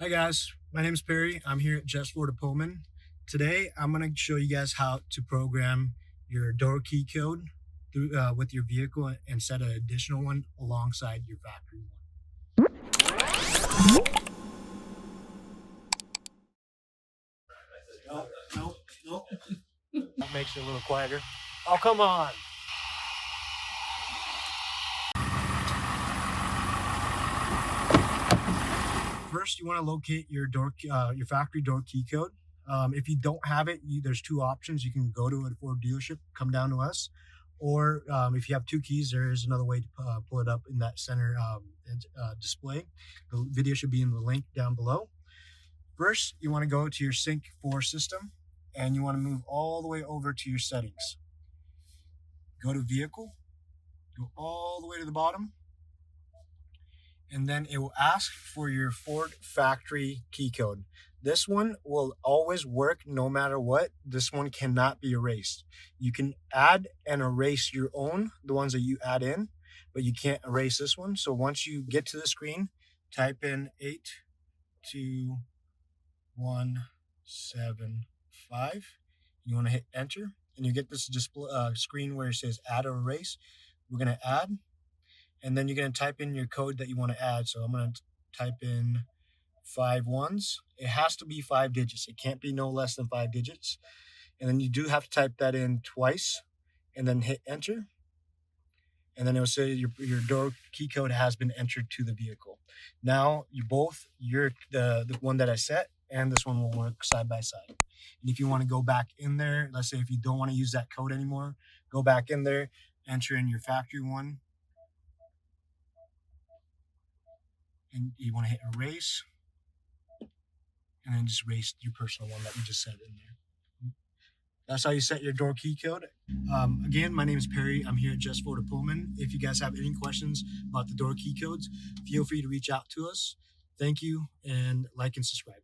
Hi guys, my name is Perry. I'm here at Jess Ford Pullman. Today I'm going to show you guys how to program your door key code with your vehicle and set an additional one alongside your factory one. No. That makes it a little quieter. Oh, come on. First, you want to locate your factory door key code. If you don't have it, there's two options. You can go to a Ford dealership, come down to us, or if you have two keys, there is another way to pull it up in that center display. The video should be in the link down below. First, you want to go to your Sync 4 system, and you want to move all the way over to your settings. Go to Vehicle, go all the way to the bottom, and then it will ask for your Ford factory key code. This one will always work no matter what. This one cannot be erased. You can add and erase your own, the ones that you add in, but you can't erase this one. So once you get to the screen, type in 82175. You want to hit enter, and you get this display screen where it says add or erase. We're going to add. And then you're going to type in your code that you want to add. So I'm going to type in 5 ones. It has to be 5 digits. It can't be no less than 5 digits. And then you do have to type that in twice and then hit enter. And then it will say your door key code has been entered to the vehicle. Now the one that I set and this one will work side by side. And if you want to go back in there, let's say if you don't want to use that code anymore, go back in there, enter in your factory one, and you want to hit erase, and then just erase your personal one that you just set in there. That's how you set your door key code. Again, my name is Perry. I'm here at Jess Ford Pullman. If you guys have any questions about the door key codes, feel free to reach out to us. Thank you, and like and subscribe.